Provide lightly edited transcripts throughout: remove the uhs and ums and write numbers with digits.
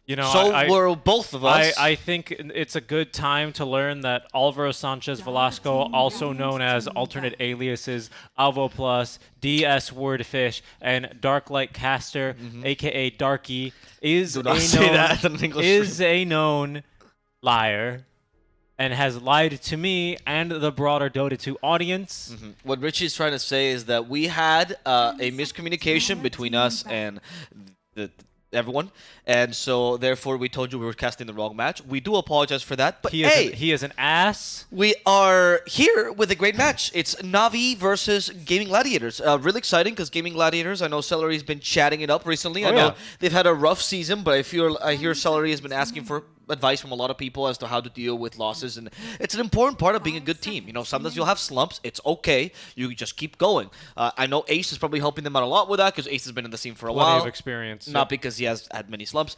You know, So were both of us. I think it's a good time to learn that Alvaro Sanchez Velasco, also known as alternate aliases Alvo Plus, DS Wordfish, and Darklight Caster, aka Darky, is Do not say that in English. a known liar. And has lied to me and the broader Dota 2 audience. What Richie is trying to say is that we had a miscommunication between us and everyone, and so therefore we told you we were casting the wrong match. We do apologize for that, but He is an ass. we are here with a great match. It's Navi versus Gaming Gladiators. Really exciting because Gaming Gladiators, I know Celery's been chatting it up recently. I know they've had a rough season, but I hear Celery has been asking for advice from a lot of people as to how to deal with losses, and it's an important part of being a good team. You know, sometimes you'll have slumps. It's okay. You just keep going. I know Ace is probably helping them out a lot with that because Ace has been in the scene for a while. Plenty of experience. Not because he has had many slumps,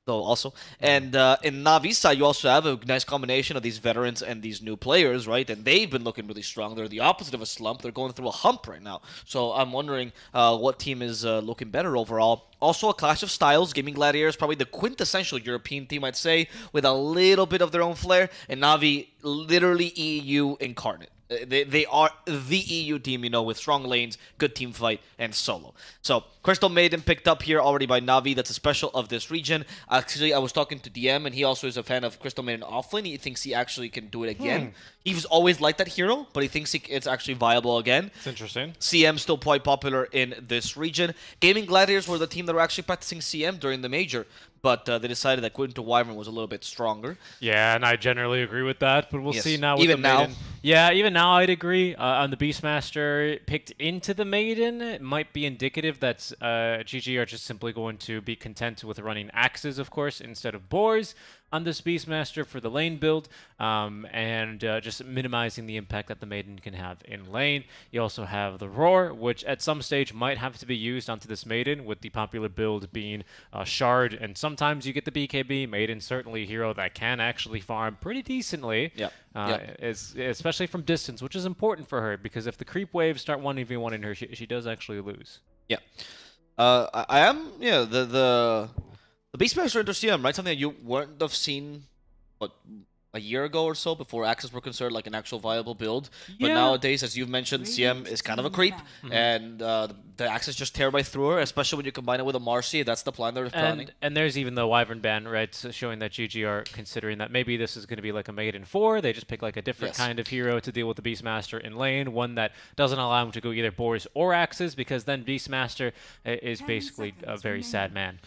though also. And in Navi's side, you also have a nice combination of these veterans and these new players, right? And they've been looking really strong. They're the opposite of a slump. They're going through a hump right now. So I'm wondering what team is looking better overall. Also, a clash of styles. Gaming Gladiators, probably the quintessential European team, I'd say, with a little bit of their own flair. And Navi, literally EU incarnate. They are the EU team, you know, with strong lanes, good team fight, and solo. So, Crystal Maiden picked up here already by Navi. That's a special of this region. Actually, I was talking to DM, and he also is a fan of Crystal Maiden offlane. He thinks he actually can do it again. He's always liked that hero, but he thinks it's actually viable again. It's interesting. CM still quite popular in this region. Gaming Gladiators were the team that were actually practicing CM during the major, but they decided that Quinto Wyvern was a little bit stronger. Yeah, and I generally agree with that, but we'll see now with even the Maiden. now. Yeah, even now I'd agree. On the Beastmaster picked into the Maiden, it might be indicative that GG are just simply going to be content with running axes, of course, instead of boars on this Beastmaster for the lane build, and just minimizing the impact that the Maiden can have in lane. You also have the Roar, which at some stage might have to be used onto this Maiden, with the popular build being Shard, and sometimes you get the BKB. Maiden certainly a hero that can actually farm pretty decently, especially from distance, which is important for her, because if the creep waves start 1v1ing her, she does actually lose. Yeah. I am, the Beastmaster into CM, right? Something that you wouldn't have seen, what, a year ago or so before Axis were considered like an actual viable build. But nowadays, as you've mentioned, CM is kind of a creep, and the Axis just tear right through her, especially when you combine it with a Marcy. That's the plan they're planning. And there's even the Wyvern ban, right, showing that GG are considering that maybe this is going to be like a Maiden 4. They just pick like a different kind of hero to deal with the Beastmaster in lane, one that doesn't allow him to go either boars or axes, because then Beastmaster is basically a very sad man.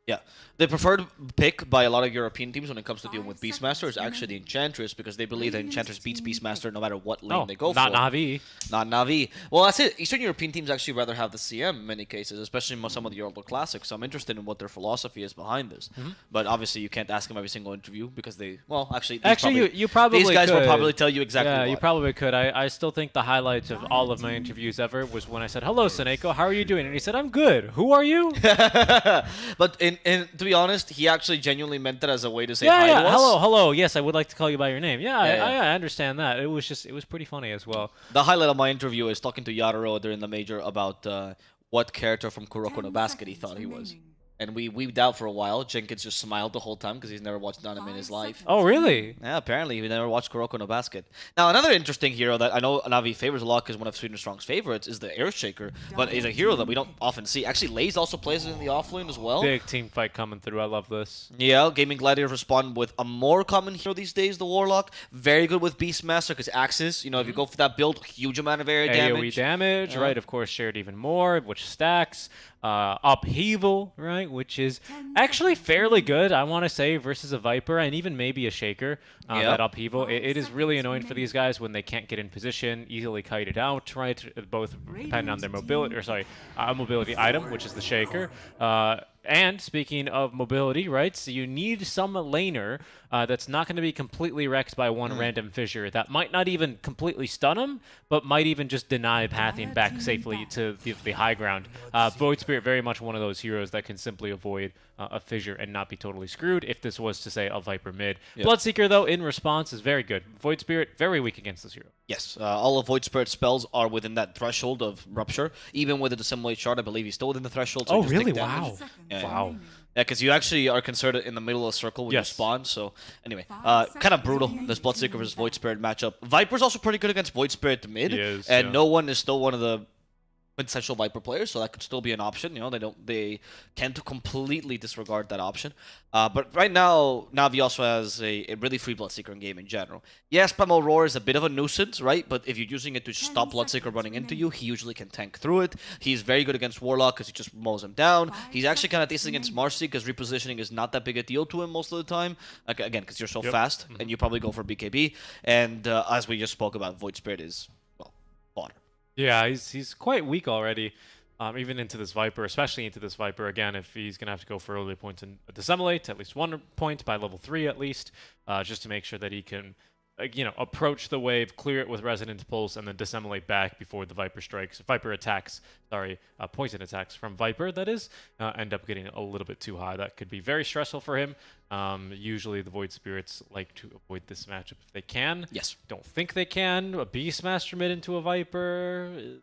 Yeah, the preferred pick by a lot of European teams when it comes to dealing with Beastmaster is actually the Enchantress, because they believe that Enchantress beats Beastmaster no matter what lane they go not for. Navi. Not Navi. Well, that's it. Eastern European teams actually rather have the CM in many cases, especially in some of the Euro Classics. So I'm interested in what their philosophy is behind this. But obviously, you can't ask them every single interview because they, well, actually, you probably these guys could. will probably tell you exactly Yeah, what. you probably could. I still think the highlights of all of my interviews ever was when I said, "Hello, Seneko, how are you doing?" And he said, "I'm good. Who are you?" But to be honest, he actually genuinely meant that as a way to say hi to us. Hello. Yes, I would like to call you by your name. I understand that. It was pretty funny as well. The highlight of my interview is talking to Yararo during the major about what character from Kuroko no Basket he thought he was. And we weaved out for a while. Jenkins just smiled the whole time because he's never watched anime in his life. Oh, really? Yeah, apparently he never watched Kuroko no Basket. Now, another interesting hero that I know Navi favors a lot because one of Sweden Strong's favorites is the Earthshaker, but is a hero that we don't often see. Actually, Laze also plays it in the offlane as well. Big team fight coming through. I love this. Yeah, Gaming Gladiators respond with a more common hero these days, the Warlock. Very good with Beastmaster because Axis, you know, if you go for that build, huge amount of area AoE damage, right? Of course, shared even more, which stacks. Upheaval, right, which is actually fairly good, I want to say, versus a Viper and even maybe a Shaker. That Upheaval, it is really annoying for these guys when they can't get in position, easily kite it out, right, both depending on their mobility, mobility item, which is the Shaker. And speaking of mobility, right, so you need some laner that's not going to be completely wrecked by one random fissure that might not even completely stun him, but might even just deny pathing back safely to the high ground. Void Spirit, very much one of those heroes that can simply avoid a fissure and not be totally screwed if this was to say a Viper mid. Yep. Bloodseeker, though, in response is very good. Void Spirit, very weak against this hero. Yes, all of Void Spirit spells are within that threshold of Rupture. Even with the Dissimulate Shard, I believe he's still within the threshold. So oh, really? Wow. Yeah. Wow. Yeah, because you actually are considered in the middle of the circle when you spawn. So anyway, kind of brutal, this Bloodseeker versus Void Spirit matchup. Viper's also pretty good against Void Spirit mid, and no one is still one of the quintessential Viper players, so that could still be an option. You know, they tend to completely disregard that option. But right now, Navi also has a really free Bloodseeker in game in general. Yes, Primal Roar is a bit of a nuisance, right? But if you're using it to stop Bloodseeker running into you, he usually can tank through it. He's very good against Warlock because he just mows him down. He's actually kind of decent against Marcy because repositioning is not that big a deal to him most of the time. Again, because you're so fast, and you probably go for BKB. And as we just spoke about, Void Spirit is, well, fodder. Yeah, he's quite weak already, even into this Viper, especially into this Viper. Again, if he's going to have to go for early points and dissemblate, at least 1 point by level 3 at least, just to make sure that he can, approach the wave, clear it with Resonant Pulse, and then dissemblate back before the Viper strikes. Viper attacks, poison attacks from Viper, that is, end up getting a little bit too high. That could be very stressful for him. Usually the Void Spirits like to avoid this matchup if they can. Yes. Don't think they can. A Beastmaster mid into a Viper.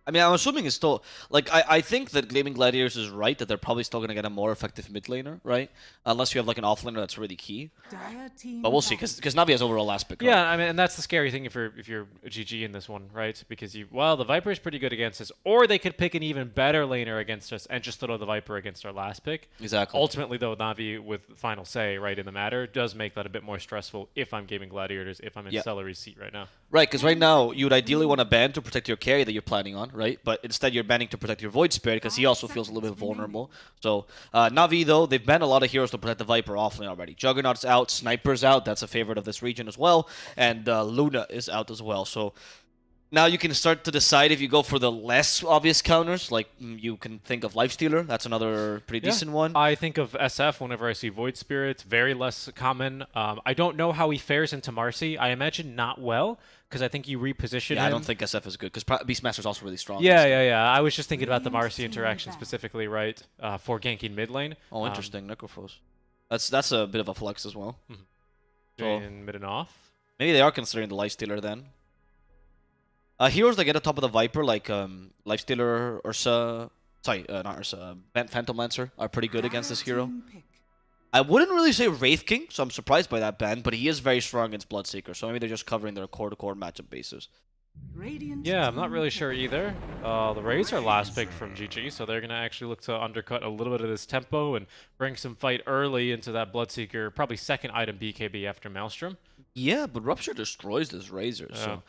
I mean, I'm assuming it's still... Like, I think that Gaimin Gladiators is right, that they're probably still going to get a more effective mid laner, right? Unless you have, like, an offlaner that's really key. But we'll see, because Navi has overall last pick. Yeah, right? I mean, and that's the scary thing if you're a GG in this one, right? Because the Viper is pretty good against us, or they could pick an even better laner against us and just throw the Viper against our last pick. Exactly. Ultimately, though, Navi, with final say, right, in the matter, does make that a bit more stressful if I'm Gaimin Gladiators, if I'm in Celery's seat right now. Right, because right now, you would ideally want to ban to protect your carry that you're planning on, right? But instead, you're banning to protect your Void Spirit because he also feels a little bit vulnerable. So, Navi, though, they've banned a lot of heroes to protect the Viper offlane already. Juggernaut's out, Sniper's out, that's a favorite of this region as well, and Luna is out as well. So, now you can start to decide if you go for the less obvious counters, like you can think of Lifestealer, that's another pretty decent one. I think of SF whenever I see Void Spirit, very less common. I don't know how he fares into Marcy. I imagine not well, because I think you reposition him. I don't think SF is good, because Beastmaster's also really strong. Yeah. I was just thinking about the Marcy interaction specifically, right, for ganking mid lane. Oh, interesting, Necrophos. That's a bit of a flex as well. In mid and off. Maybe they are considering the Lifestealer then. Heroes that get on top of the Viper, like Lifestealer, Ursa... Sorry, not Ursa. Phantom Lancer are pretty good against this hero. I wouldn't really say Wraith King, so I'm surprised by that ban, but he is very strong against Bloodseeker, so maybe they're just covering their core-to-core matchup basis. Yeah, I'm not really sure either. The Rays are last pick from GG, so they're going to actually look to undercut a little bit of this tempo and bring some fight early into that Bloodseeker, probably second item BKB after Maelstrom. Yeah, but Rupture destroys this Razor, so...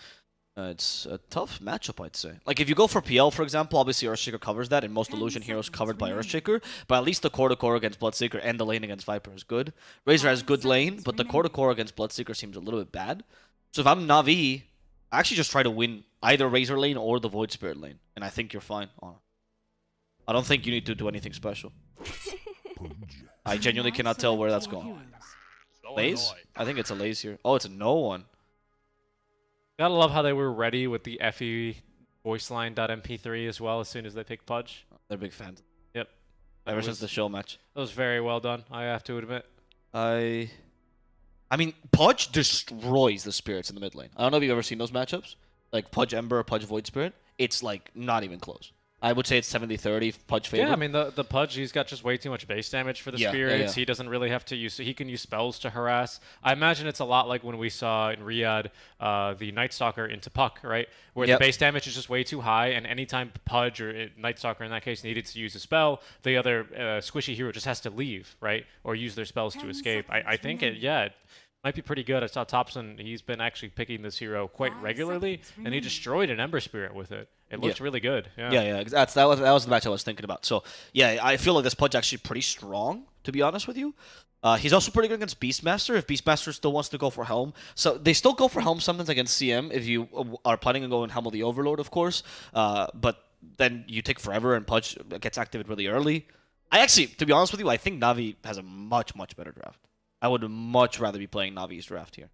it's a tough matchup, I'd say. Like, if you go for PL, for example, obviously Earthshaker covers that, and most Illusion heroes covered by Earthshaker, but at least the core-to-core against Bloodseeker and the lane against Viper is good. Razor has good lane, but the core-to-core against Bloodseeker seems a little bit bad. So if I'm Navi, I actually just try to win either Razor lane or the Void Spirit lane, and I think you're fine. I don't think you need to do anything special. I genuinely cannot tell where that's going. Laze? I think it's a Laze here. Oh, it's a no one. Gotta love how they were ready with the FE voiceline.mp3 as well as soon as they picked Pudge. They're big fans. Yep. Ever since the show match. That was very well done, I have to admit. I mean, Pudge destroys the spirits in the mid lane. I don't know if you've ever seen those matchups. Like Pudge Ember or Pudge Void Spirit. It's like not even close. I would say it's 70-30 Pudge favor. Yeah, I mean, the Pudge, he's got just way too much base damage for the spirits. He doesn't really have to use... He can use spells to harass. I imagine it's a lot like when we saw in Riyadh the Night Stalker into Puck, right? Where the base damage is just way too high, and anytime Pudge or Night Stalker in that case needed to use a spell, the other squishy hero just has to leave, right? Or use their spells to escape. I think it might be pretty good. I saw Thompson, he's been actually picking this hero quite regularly, and he destroyed an Ember Spirit with it. It looked really good. Yeah. That was the match I was thinking about. So, yeah, I feel like this Pudge actually pretty strong, to be honest with you. He's also pretty good against Beastmaster, if Beastmaster still wants to go for Helm. So, they still go for Helm sometimes against CM, if you are planning on going Helm of the Overlord, of course. But then you take forever, and Pudge gets activated really early. I actually, to be honest with you, I think Navi has a much, much better draft. I would much rather be playing Navi's draft here.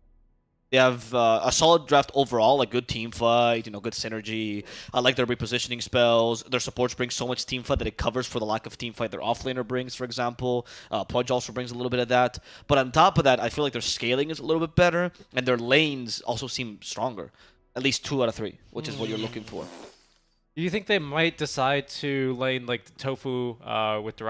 They have a solid draft overall, like good team fight, good synergy. I like their repositioning spells. Their supports bring so much team fight that it covers for the lack of team fight their offlaner brings, for example. Pudge also brings a little bit of that. But on top of that, I feel like their scaling is a little bit better, and their lanes also seem stronger. At least 2 out of 3, which is what you're looking for. Do you think they might decide to lane like the Tofu with Dirachi